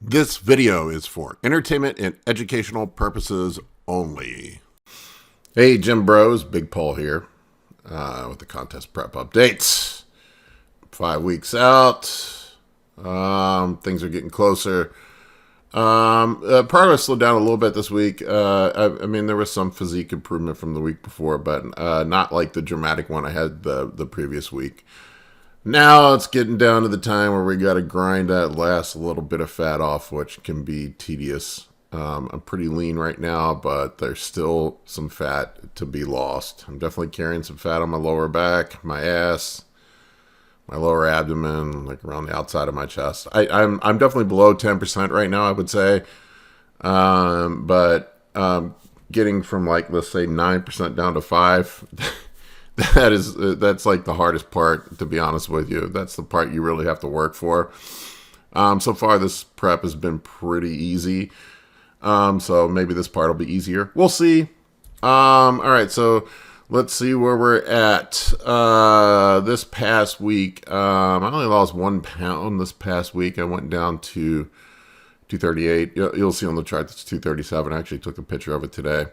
This video is for entertainment and educational purposes only. Hey, Gym Bros, Big Paul here with the contest prep updates. 5 weeks out. Things are getting closer. Progress slowed down a little bit this week. I mean, there was some physique improvement from the week before, but not like the dramatic one I had the previous week. Now it's getting down to the time where we got to grind that last little bit of fat off, which can be tedious. I'm pretty lean right now, but there's still some fat to be lost. I'm definitely carrying some fat on my lower back, my ass, my lower abdomen, like around the outside of my chest. I'm definitely below 10% right now, I would say. But getting from, like, let's say 9% down to 5%, that's like the hardest part, to be honest with you. That's the part you really have to work for. So far, this prep has been pretty easy. So maybe this part will be easier. We'll see. All right, so let's see where we're at. This past week, I only lost 1 pound this past week. I went down to 238. You'll see on the chart that's 237. I actually took a picture of it today.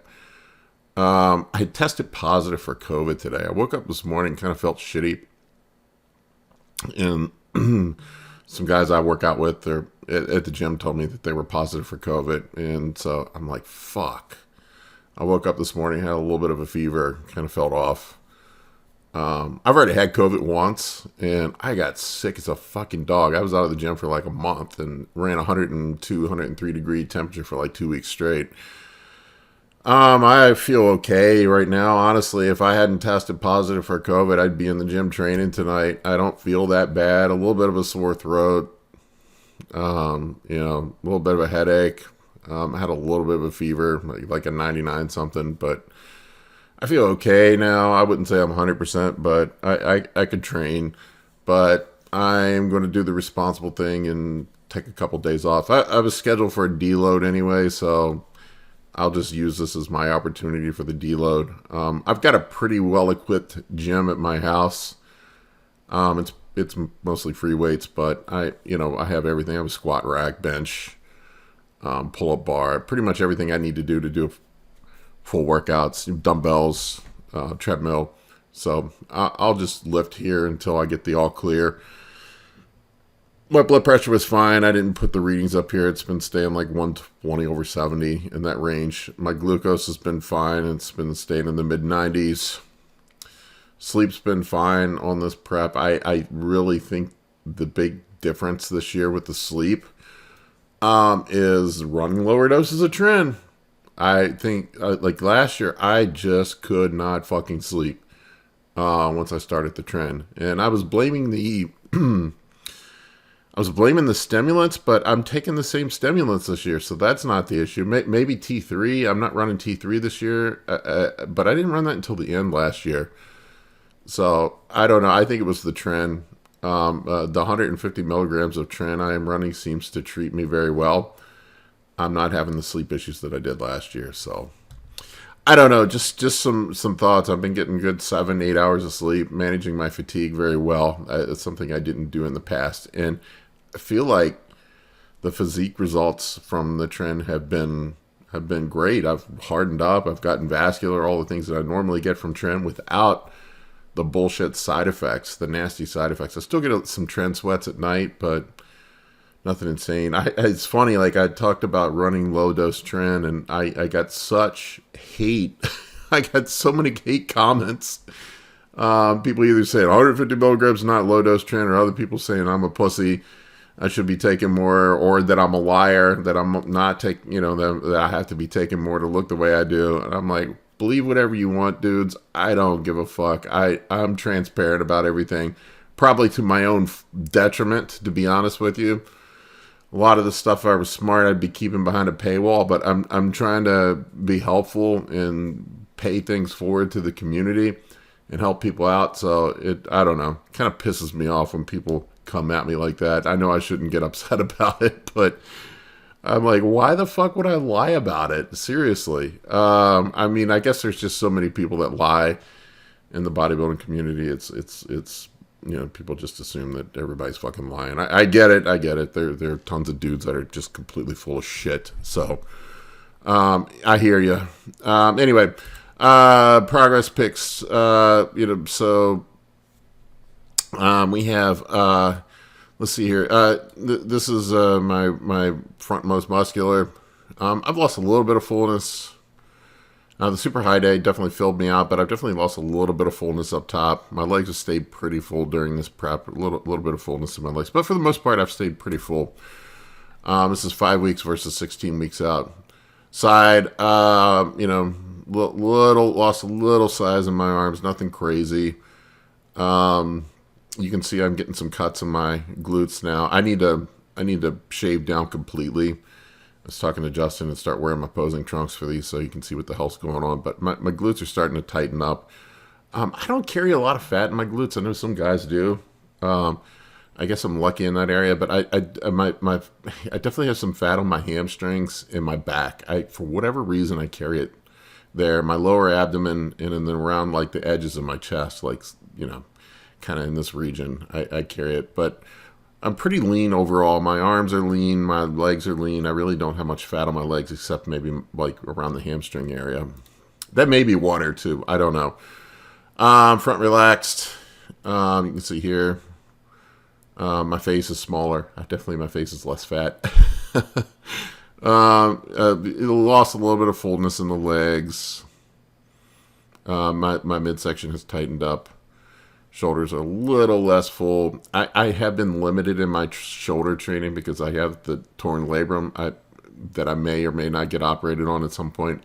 I tested positive for COVID today. I woke up this morning, kind of felt shitty. And some guys I work out with at the gym told me that they were positive for COVID. And so I'm like, fuck. I woke up this morning, had a little bit of a fever, kind of felt off. I've already had COVID once, and I got sick as a fucking dog. I was out of the gym for like a month and ran 102, 103 degree temperature for like 2 weeks straight. I feel okay right now. Honestly, if I hadn't tested positive for COVID, I'd be in the gym training tonight. I don't feel that bad. A little bit of a sore throat, a little bit of a headache. I had a little bit of a fever, like a 99 something, but I feel okay now. I wouldn't say I'm 100%, but I could train. But I'm going to do the responsible thing and take a couple days off. I was scheduled for a deload anyway, so I'll just use this as my opportunity for the deload. I've got a pretty well-equipped gym at my house. It's mostly free weights, but I have everything. I have a squat rack, bench, pull-up bar, pretty much everything I need to do full workouts, dumbbells, treadmill. So I'll just lift here until I get the all clear. My blood pressure was fine. I didn't put the readings up here. It's been staying like 120/70 in that range. My glucose has been fine. It's been staying in the mid-90s. Sleep's been fine on this prep. I really think the big difference this year with the sleep is running lower doses of tren. I think, like last year, I just could not fucking sleep once I started the tren. And I was blaming the stimulants, but I'm taking the same stimulants this year, so that's not the issue. Maybe T3. I'm not running T3 this year, but I didn't run that until the end last year. So I don't know. I think it was the tren. The 150 milligrams of tren I am running seems to treat me very well. I'm not having the sleep issues that I did last year, so I don't know. Just some thoughts. I've been getting good 7-8 hours of sleep, managing my fatigue very well. It's something I didn't do in the past, and I feel like the physique results from the tren have been great. I've hardened up. I've gotten vascular, all the things that I normally get from tren without the bullshit side effects, the nasty side effects. I still get some tren sweats at night, but nothing insane. It's funny, like I talked about running low dose tren, and I got such hate. I got so many hate comments. People either saying 150 milligrams not low dose tren, or other people saying I'm a pussy, I should be taking more, or that I'm a liar, that I'm not taking, that I have to be taking more to look the way I do. And I'm like, believe whatever you want, dudes. I don't give a fuck. I'm transparent about everything, probably to my own detriment, to be honest with you. A lot of the stuff, if I was smart, I'd be keeping behind a paywall, but I'm trying to be helpful and pay things forward to the community and help people out. So I don't know, kind of pisses me off when people come at me like that. I know I shouldn't get upset about it, but I'm like, why the fuck would I lie about it? Seriously. I mean, I guess there's just so many people that lie in the bodybuilding community. It's people just assume that everybody's fucking lying. I get it. There are tons of dudes that are just completely full of shit. So, I hear you. Anyway, progress pics. So we have. Let's see here. This is my frontmost muscular. I've lost a little bit of fullness. The super high day definitely filled me out, but I've definitely lost a little bit of fullness up top. My legs have stayed pretty full during this prep. A little bit of fullness in my legs, but for the most part, I've stayed pretty full. This is 5 weeks versus 16 weeks out. Side, lost a little size in my arms. Nothing crazy. You can see I'm getting some cuts in my glutes now. I need to shave down completely. I was talking to Justin and start wearing my posing trunks for these so you can see what the hell's going on. But my glutes are starting to tighten up. I don't carry a lot of fat in my glutes. I know some guys do. I guess I'm lucky in that area, but I definitely have some fat on my hamstrings and my back. For whatever reason, I carry it there. My lower abdomen and then around like the edges of my chest, like, kind of in this region, I carry it. But I'm pretty lean overall. My arms are lean. My legs are lean. I really don't have much fat on my legs except maybe like around the hamstring area. That may be one or two. I don't know. Front relaxed. You can see here. My face is smaller. My face is less fat. It lost a little bit of fullness in the legs. My midsection has tightened up. Shoulders are a little less full. I have been limited in my shoulder training because I have the torn labrum that I may or may not get operated on at some point.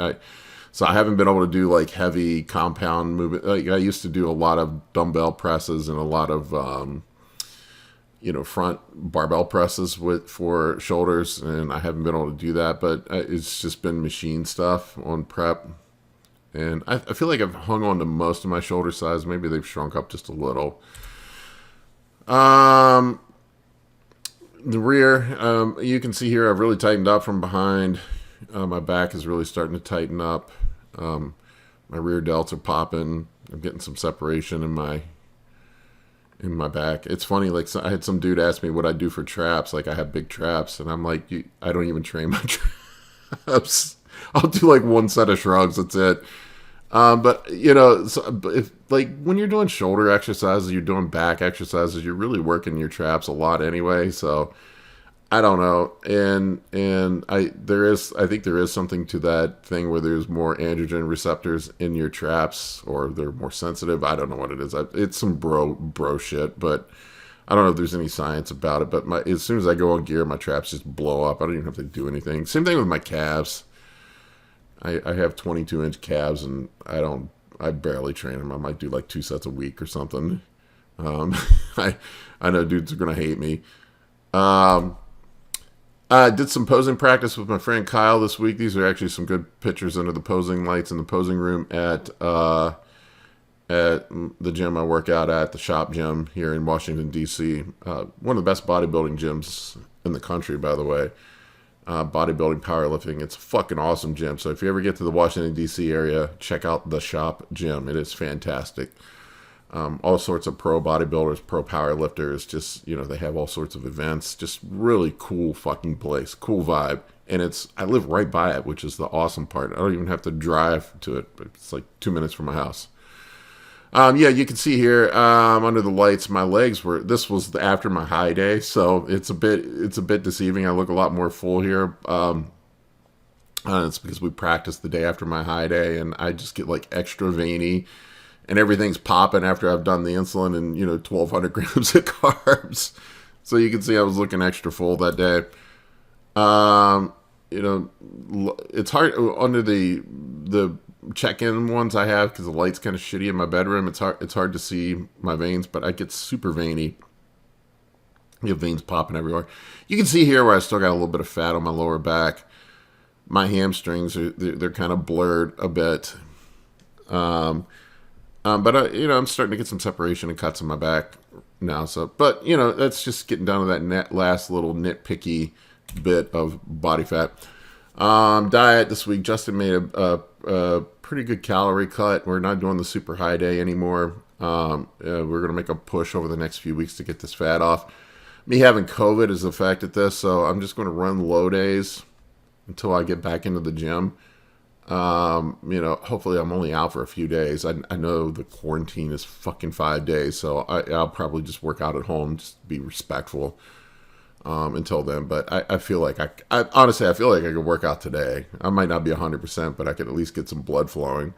So I haven't been able to do like heavy compound movement. Like I used to do a lot of dumbbell presses and a lot of front barbell presses for shoulders, and I haven't been able to do that. But it's just been machine stuff on prep. And I feel like I've hung on to most of my shoulder size. Maybe they've shrunk up just a little. The rear, you can see here I've really tightened up from behind. My back is really starting to tighten up. My rear delts are popping. I'm getting some separation in my back. It's funny, like I had some dude ask me what I do for traps. Like I have big traps, and I'm like, I don't even train my traps. I'll do like one set of shrugs. That's it. But if like when you're doing shoulder exercises, you're doing back exercises, you're really working your traps a lot anyway. So I don't know. And I think there is something to that thing where there's more androgen receptors in your traps, or they're more sensitive. I don't know what it is. It's some bro shit, but I don't know if there's any science about it. But as soon as I go on gear, my traps just blow up. I don't even have to do anything. Same thing with my calves. I have 22-inch calves, and I barely train them. I might do like 2 sets a week or something. I know dudes are going to hate me. I did some posing practice with my friend Kyle this week. These are actually some good pictures under the posing lights in the posing room at the gym I work out at, the shop gym here in Washington, D.C. One of the best bodybuilding gyms in the country, by the way. Bodybuilding, powerlifting. It's a fucking awesome gym. So if you ever get to the Washington, D.C. area, check out the shop gym. It is fantastic. All sorts of pro bodybuilders, pro powerlifters, just, they have all sorts of events. Just really cool fucking place. Cool vibe. And I live right by it, which is the awesome part. I don't even have to drive to it, but it's like 2 minutes from my house. You can see here, under the lights, my legs this was after my high day, so it's a bit deceiving. I look a lot more full here. It's because we practiced the day after my high day, and I just get like extra veiny, and everything's popping after I've done the insulin and, 1,200 grams of carbs. So you can see I was looking extra full that day. It's hard under the check-in ones I have because the light's kind of shitty in my bedroom. It's hard to see my veins, but I get super veiny. You have veins popping everywhere. You can see here where I still got a little bit of fat on my lower back. My hamstrings they're kind of blurred a bit. But I'm starting to get some separation and cuts in my back now. So, but that's just getting down to that last little nitpicky bit of body fat. Diet this week. Justin made a pretty good calorie cut. We're not doing the super high day anymore. We're going to make a push over the next few weeks to get this fat off. Me having COVID has affected this, so I'm just going to run low days until I get back into the gym. Hopefully I'm only out for a few days. I know the quarantine is fucking 5 days, so I'll probably just work out at home, just be respectful until then. But I feel like honestly, I feel like I could work out today. I might not be 100%, but I could at least get some blood flowing.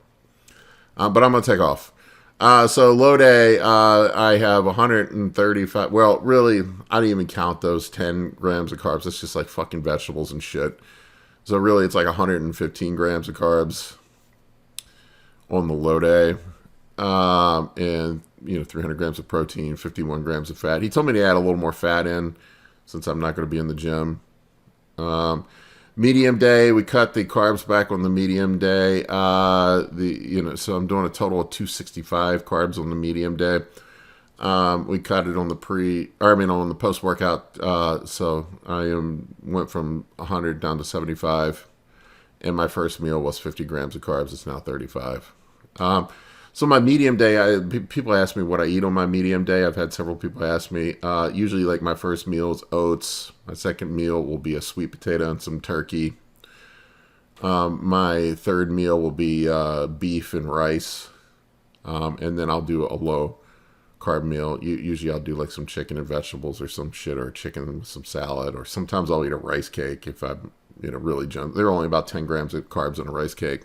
But I'm going to take off. So low day, I have 135. Well, really, I didn't even count those 10 grams of carbs. That's just like fucking vegetables and shit. So really, it's like 115 grams of carbs on the low day. And, 300 grams of protein, 51 grams of fat. He told me to add a little more fat in since I'm not going to be in the gym. Medium day, we cut the carbs back on the medium day. So I'm doing a total of 265 carbs on the medium day. We cut it on on the post-workout. So I went from 100 down to 75. And my first meal was 50 grams of carbs. It's now 35. So my medium day, people ask me what I eat on my medium day. I've had several people ask me. Usually, like, my first meal is oats. My second meal will be a sweet potato and some turkey. My third meal will be beef and rice. And then I'll do a low carb meal. Usually I'll do like some chicken and vegetables or some shit, or chicken with some salad, or sometimes I'll eat a rice cake if I'm really gentle. There are only about 10 grams of carbs in a rice cake.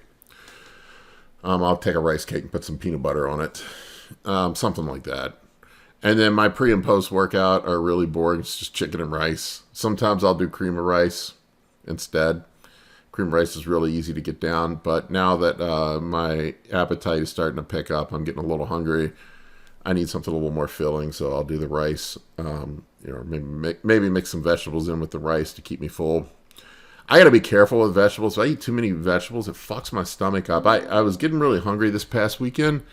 I'll take a rice cake and put some peanut butter on it. Something like that. And then my pre and post workout are really boring. It's just chicken and rice. Sometimes I'll do cream of rice instead. Cream of rice is really easy to get down. But now that my appetite is starting to pick up, I'm getting a little hungry. I need something a little more filling, so I'll do the rice. Maybe mix some vegetables in with the rice to keep me full. I got to be careful with vegetables. If I eat too many vegetables, it fucks my stomach up. I was getting really hungry this past weekend,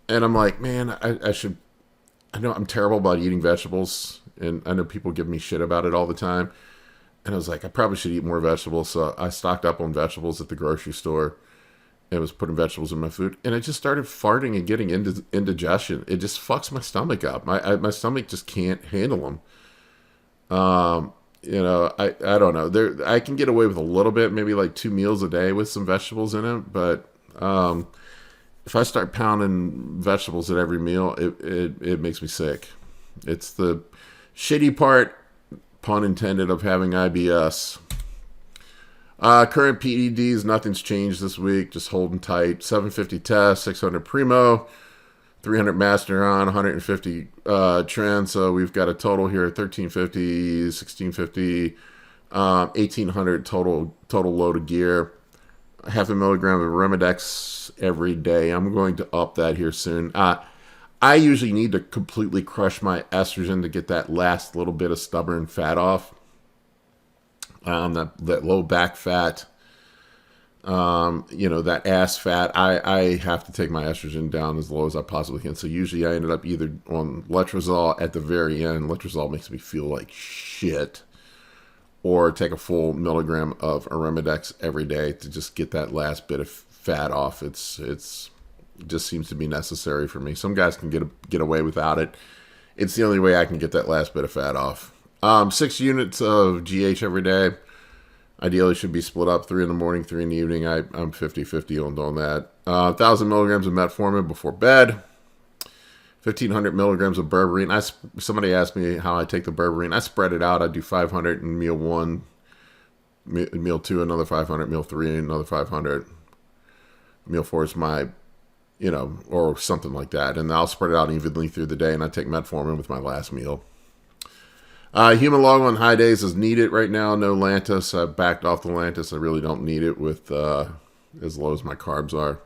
and I'm like, man, I know I'm terrible about eating vegetables, and I know people give me shit about it all the time. And I was like, I probably should eat more vegetables. So I stocked up on vegetables at the grocery store and was putting vegetables in my food. And I just started farting and getting indigestion. It just fucks my stomach up. My stomach just can't handle them. I don't know. I can get away with a little bit, maybe like 2 meals a day with some vegetables in it. But if I start pounding vegetables at every meal, it makes me sick. It's the shitty part, pun intended, of having IBS. Current PEDs, nothing's changed this week. Just holding tight. 750 test, 600 primo, 300 master on, 150 trend. So we've got a total here: 1350, 1650, 1800 total load of gear. 0.5 milligram of Remedex every day. I'm going to up that here soon. I usually need to completely crush my estrogen to get that last little bit of stubborn fat off. That low back fat, that ass fat. I have to take my estrogen down as low as I possibly can. So usually I ended up either on letrozole at the very end. Letrozole makes me feel like shit. Or take a full milligram of Remedex every day to just get that last bit of fat off. It just seems to be necessary for me. Some guys can get away without it. It's the only way I can get that last bit of fat off. 6 units of GH every day. Ideally should be split up, 3 in the morning, 3 in the evening. I'm 50-50 on doing that. 1,000 milligrams of metformin before bed. 1,500 milligrams of berberine. Somebody asked me how I take the berberine. I spread it out. I do 500 in meal 1, meal 2, another 500, meal 3, another 500. Meal 4 is my, or something like that. And I'll spread it out evenly through the day, and I take metformin with my last meal. Human log on high days is needed right now. No Lantus. I backed off the Lantus. I really don't need it with as low as my carbs are.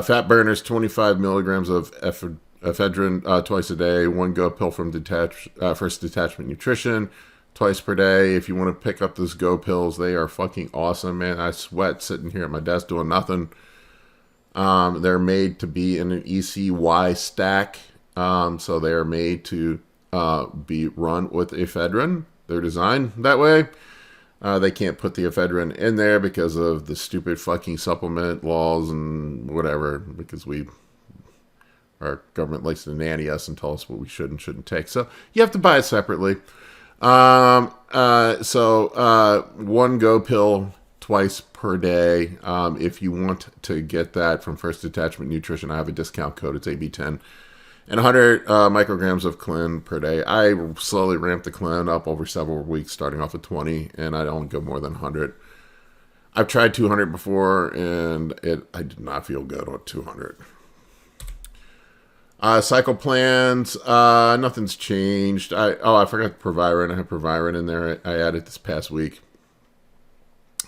Fat burners, 25 milligrams of ephedrine twice a day. 1 Go pill from First Detachment Nutrition twice per day. If you want to pick up those Go pills, they are fucking awesome, man. I sweat sitting here at my desk doing nothing. They're made to be in an ECY stack. So they are made to be run with ephedrine. They're designed that way. They can't put the ephedrine in there because of the stupid fucking supplement laws and whatever, because we our government likes to nanny us and tell us what we should and shouldn't take. So you have to buy it separately. One Go pill twice per day. If you want to get that from First Detachment Nutrition, I have a discount code. It's AB10. And 100 micrograms of Clen per day. I slowly ramped the Clen up over several weeks, starting off at 20, and I don't go more than 100. I've tried 200 before, and I did not feel good on 200. Cycle plans, nothing's changed. I forgot Proviron. I have Proviron in there. I added this past week.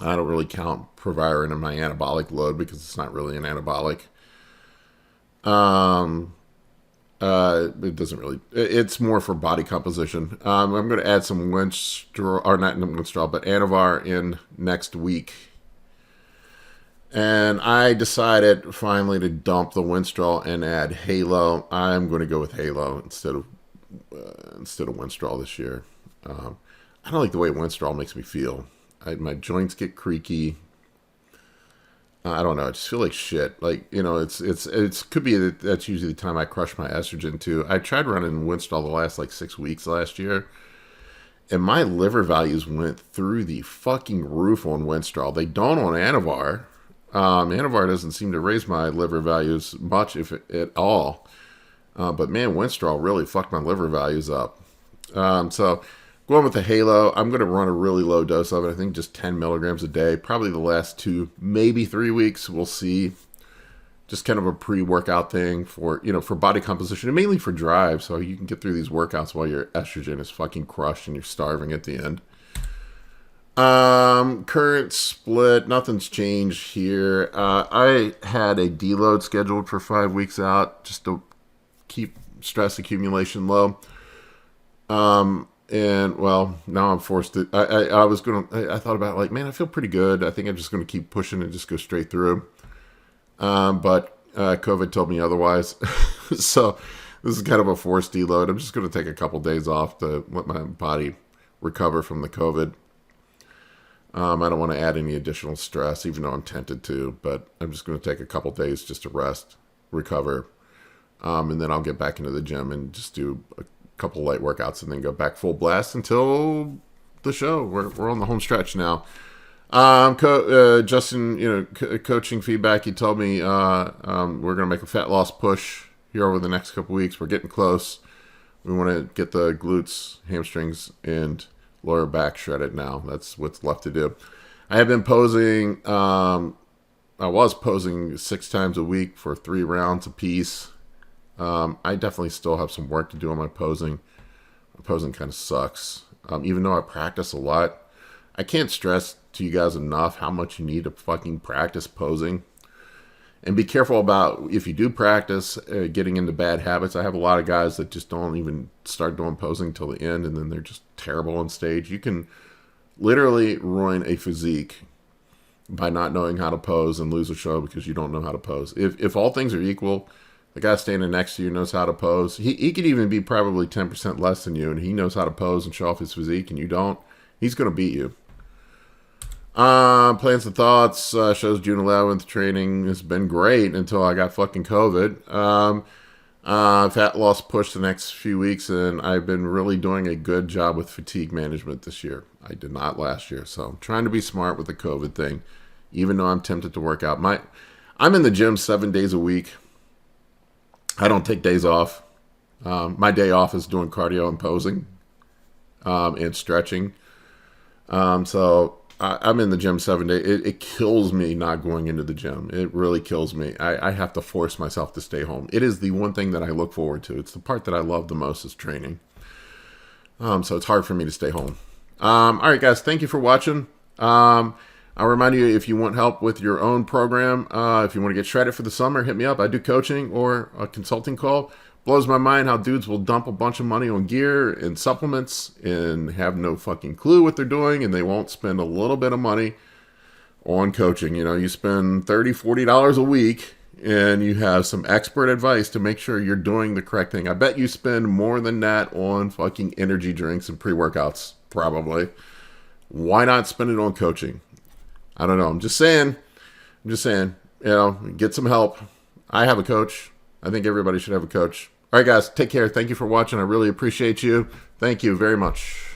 I don't really count Proviron in my anabolic load because it's not really an anabolic. It doesn't really. It's more for body composition. I'm going to add some Winstrol, or not Winstrol, but Anavar in next week. And I decided finally to dump the Winstrol and add Halo. I'm going to go with Halo instead of Winstrol this year. I don't like the way Winstrol makes me feel. My joints get creaky. I don't know. I just feel like shit. Like, it's could be that's usually the time I crush my estrogen too. I tried running Winstrol the last 6 weeks last year, and my liver values went through the fucking roof on Winstrol. They don't on Anavar. Anavar doesn't seem to raise my liver values much, if at all. But man, Winstrol really fucked my liver values up. So going with the Halo, I'm going to run a really low dose of it. I think just 10 milligrams a day. Probably the last 2, maybe 3 weeks. We'll see. Just kind of a pre-workout thing for body composition and mainly for drive. So you can get through these workouts while your estrogen is fucking crushed and you're starving at the end. Current split, nothing's changed here. I had a deload scheduled for 5 weeks out just to keep stress accumulation low. And well, now I'm forced to. I thought about I feel pretty good. I think I'm just going to keep pushing and just go straight through. But COVID told me otherwise. So this is kind of a forced deload. I'm just going to take a couple days off to let my body recover from the COVID. I don't want to add any additional stress, even though I'm tempted to. But I'm just going to take a couple days just to rest, recover, and then I'll get back into the gym and just do a couple light workouts and then go back full blast until the show. We're on the home stretch now. Justin, coaching feedback. He told me we're gonna make a fat loss push here over the next couple weeks. We're getting close. We want to get the glutes, hamstrings, and lower back shredded now. That's what's left to do. I have been posing. I was posing 6 times a week for 3 rounds apiece. I definitely still have some work to do on my posing. My posing kind of sucks. Even though I practice a lot, I can't stress to you guys enough how much you need to fucking practice posing. And be careful about, if you do practice, getting into bad habits. I have a lot of guys that just don't even start doing posing till the end, and then they're just terrible on stage. You can literally ruin a physique by not knowing how to pose and lose a show because you don't know how to pose. If all things are equal, the guy standing next to you knows how to pose. He could even be probably 10% less than you, and he knows how to pose and show off his physique, and you don't. He's going to beat you. Plans and thoughts. Shows June 11th. Training has been great until I got fucking COVID. Fat loss push the next few weeks, and I've been really doing a good job with fatigue management this year. I did not last year, so I'm trying to be smart with the COVID thing, even though I'm tempted to work out. I'm in the gym 7 days a week. I don't take days off. My day off is doing cardio and posing and stretching. So I'm in the gym 7 days. It kills me not going into the gym. It really kills me. I have to force myself to stay home. It is the one thing that I look forward to. It's the part that I love the most is training. So it's hard for me to stay home. All right, guys. Thank you for watching. I'll remind you, if you want help with your own program, if you want to get shredded for the summer, hit me up. I do coaching or a consulting call. Blows my mind how dudes will dump a bunch of money on gear and supplements and have no fucking clue what they're doing, and they won't spend a little bit of money on coaching. You spend $30, $40 a week, and you have some expert advice to make sure you're doing the correct thing. I bet you spend more than that on fucking energy drinks and pre-workouts, probably. Why not spend it on coaching? I don't know. I'm just saying, get some help. I have a coach. I think everybody should have a coach. All right, guys, take care. Thank you for watching. I really appreciate you. Thank you very much.